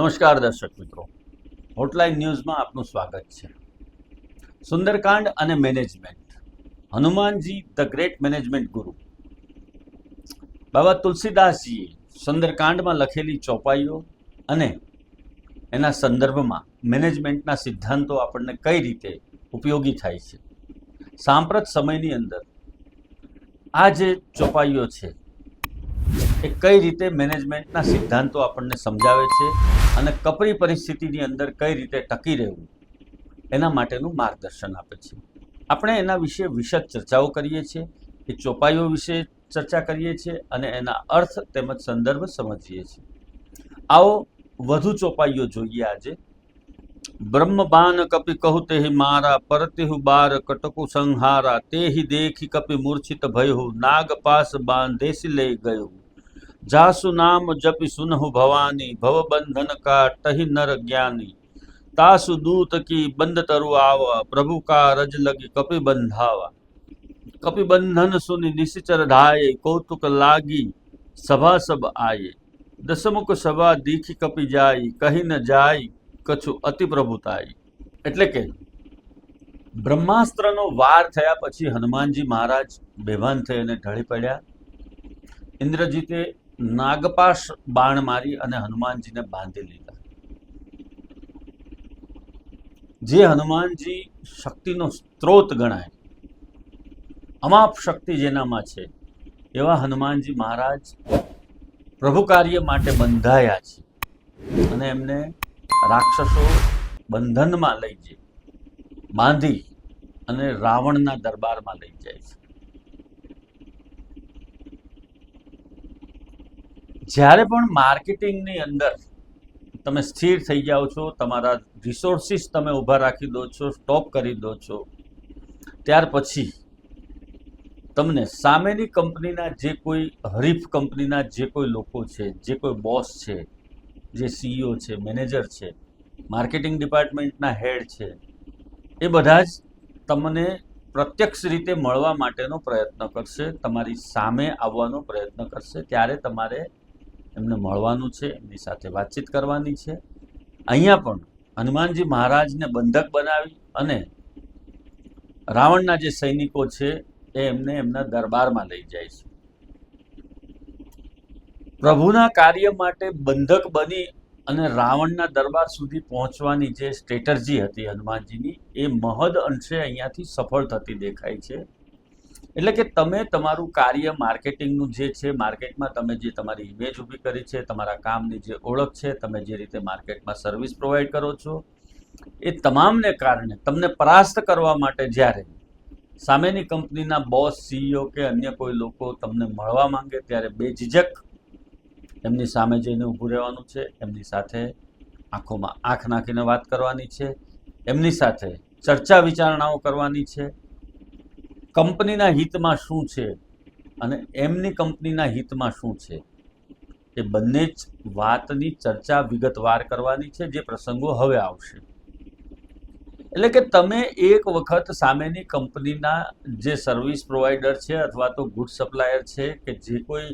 નમસ્કાર દર્શક મિત્રો, હોટલાઇન ન્યૂઝમાં આપનું સ્વાગત છે. સુંદરકાંડ અને management. Hanumanji the great management ગુરુ બાબા તુલસીદાસજીએ સુંદરકાંડમાં લખેલી ચોપાઈઓ અને એના સંદર્ભમાં મેનેજમેન્ટના સિદ્ધાંતો આપણને કઈ રીતે ઉપયોગી થાય છે. સાંપ્રત સમયની અંદર આ જે ચોપાઈઓ છે એ કઈ રીતે મેનેજમેન્ટના સિદ્ધાંતો આપણને સમજાવે છે અને કપરી પરિસ્થિતિની અંદર કઈ રીતે ટકી રહેવું એના માટેનું માર્ગદર્શન આપે છે. આપણે એના વિશે વિશદ ચર્ચાઓ કરીએ છીએ, એ ચોપાઈઓ વિશે ચર્ચા કરીએ છીએ અને એના અર્થ તેમજ સંદર્ભ સમજીએ છીએ. આવો વધુ ચોપાઈઓ જોઈએ આજે. બ્રહ્મબાન કપિ કહુ તેહિ મારા, પરતિહુ બાર કટકુ સંહારા, તેહિ દેખી કપિ મૂર્છિત ભયહુ, નાગ પાસ બાંધેસી લઈ ગયું. જાસુ નામ જપી સુનહુ ભવાની, ભવ બંધન કા ટહી નર જ્ઞાની. તાસુ દૂત કી બંધ तरु आवा, प्रभु का रज लगी कपि बंधावा. कपि बंधन सुनि निशिचर धाये, कौतुक लागी सभा सब आये. दसमुख सभा दीखी कपि जाई, कही न जाई कछु अति प्रभुताई. એટલે કે બ્રહ્માસ્ત્રનો વાર થયા પછી હનુમાનજી મહારાજ બેભાન થઈ અને ઢળી પડ્યા. ઇન્દ્રજીતે નાગપાશ બાણ મારી અને હનુમાનજીને બાંધી લીધા. જે હનુમાનજી શક્તિનો સ્ત્રોત ગણાય, અમાપ શક્તિ જેનામાં છે, એવા હનુમાનજી મહારાજ પ્રભુ કાર્ય માટે બંધાયા છે અને એમને રાક્ષસો બંધનમાં લઈ જાય, બાંધી અને રાવણના દરબારમાં લઈ જાય છે. જ્યારે પણ માર્કેટિંગની અંદર તમે સ્થિર થઈ જાઓ છો, તમારા રિસોર્સિસ તમે ઊભા રાખી દો છો, સ્ટોપ કરી દો છો, ત્યાર પછી તમને સામેની કંપનીના જે કોઈ હરીફ કંપનીના જે કોઈ લોકો છે, જે કોઈ બોસ છે, જે સીઈઓ છે, મેનેજર છે, માર્કેટિંગ ડિપાર્ટમેન્ટના હેડ છે, એ બધા જ તમને પ્રત્યક્ષ રીતે મળવા માટેનો પ્રયત્ન કરશે, તમારી સામે આવવાનો પ્રયત્ન કરશે. ત્યારે તમારે એમને મળવાનું છે, એમની સાથે વાતચીત કરવાની છે. અહીંયા પણ હનુમાનજી મહારાજને બંધક બનાવી અને રાવણના જે સૈનિકો છે એ એમને એમના દરબારમાં લઈ જાય છે. પ્રભુના કાર્ય માટે બંધક બની અને રાવણના દરબાર સુધી પહોંચવાની જે સ્ટ્રેટર્જી હતી હનુમાનજીની, એ મહદ અંશે અહીંયાથી સફળ થતી દેખાય છે. એટલે કે તમે તમારું કાર્ય માર્કેટિંગનું જે છે, માર્કેટમાં તમે જે તમારી ઇમેજ ઊભી કરી છે, તમારા કામની જે ઓળખ છે, તમે જે રીતે માર્કેટમાં સર્વિસ પ્રોવાઈડ કરો છો, એ તમામને કારણે તમને પરાસ્ત કરવા માટે જ્યારે સામેની કંપનીના બોસ, સીઈઓ કે અન્ય કોઈ લોકો તમને મળવા માંગે ત્યારે બેઝિઝક એમની સામે જઈને ઊભું રહેવાનું છે, એમની સાથે આંખોમાં આંખ નાખીને વાત કરવાની છે, એમની સાથે ચર્ચા વિચારણાઓ કરવાની છે. કંપનીના હિતમાં શું છે અને એમની કંપનીના હિતમાં શું છે, એ બંને જ વાતની ચર્ચા વિગતવાર કરવાની છે, જે પ્રસંગો હવે આવશે. એટલે કે તમે એક વખત સામેની કંપનીના જે સર્વિસ પ્રોવાઈડર છે અથવા તો ગુડ સપ્લાયર છે કે જે કોઈ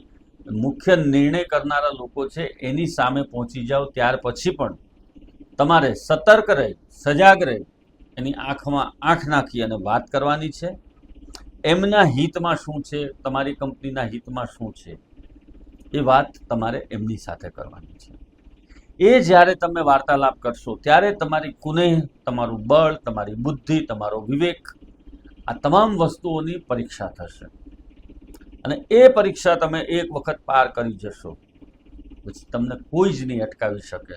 મુખ્ય નિર્ણય કરનારા લોકો છે એની સામે પહોંચી જાઓ, ત્યાર પછી પણ તમારે સતર્ક રહી, સજાગ રહી, એની આંખમાં આંખ નાખી અને વાત કરવાની છે. એમના હિતમાં શું છે, તમારી કંપનીના હિતમાં શું છે, એ વાત તમારે એમની સાથે કરવાની છે. એ જ્યારે તમે વાર્તાલાપ કરશો ત્યારે તમારી કુનેહ, તમારું બળ, તમારી બુદ્ધિ, તમારો વિવેક, આ તમામ વસ્તુઓની પરીક્ષા થશે અને એ પરીક્ષા તમે એક વખત પાર કરી જશો પછી તમને કોઈ જ નહીં અટકાવી શકે.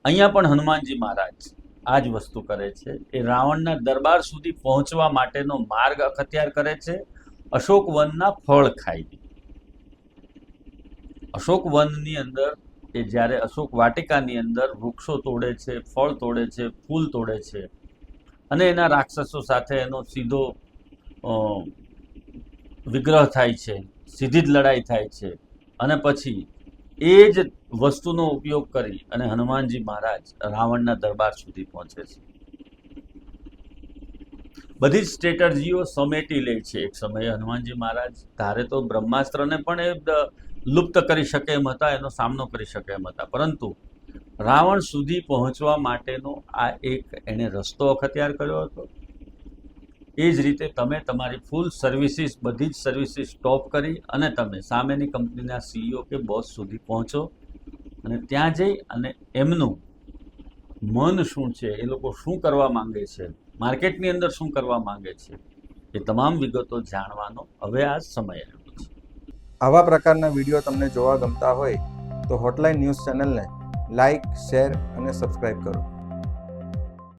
અહીંયા પણ હનુમાનજી મહારાજ આ જ વસ્તુ કરે છે. એ રાવણના દરબાર સુધી પહોંચવા માટેનો માર્ગ અખત્યાર કરે છે. અશોક વનના ફળ ખાઈ. અશોક વનની અંદર એ જ્યારે અશોક વાટિકાની અંદર વૃક્ષો તોડે છે, ફળ તોડે છે, ફૂલ તોડે છે અને એના રાક્ષસો સાથે એનો સીધો વિગ્રહ થાય છે, સીધી જ લડાઈ થાય છે અને પછી એ જ વસ્તુનો ઉપયોગ કરી અને હનુમાનજી મહારાજ રાવણના દરબાર સુધી પહોંચે છે. બધી જ સ્ટ્રેટર્જીઓ સમેટી લે છે. એક સમયે હનુમાનજી મહારાજ ધારે તો બ્રહ્માસ્ત્રને પણ એ લુપ્ત કરી શકે એમ હતા, એનો સામનો કરી શકે એમ હતા, પરંતુ રાવણ સુધી પહોંચવા માટેનો આ એક એણે રસ્તો અખત્યાર કર્યો હતો. એ જ રીતે તમે તમારી ફૂલ સર્વિસીસ, બધી જ સર્વિસીસ સ્ટોપ કરી અને તમે સામેની કંપનીના CEO કે બોસ સુધી પહોંચો અને ત્યાં જઈ અને એમનું મન શું છે, એ લોકો શું કરવા માંગે છે, માર્કેટની અંદર શું કરવા માંગે છે, એ તમામ વિગતો જાણવાનો હવે આ સમય આવ્યો છે. આવા પ્રકારના વિડીયો તમને જોવા ગમતા હોય તો હોટલાઇન ન્યૂઝ ચેનલને લાઇક, શેર અને સબસ્ક્રાઇબ કરો.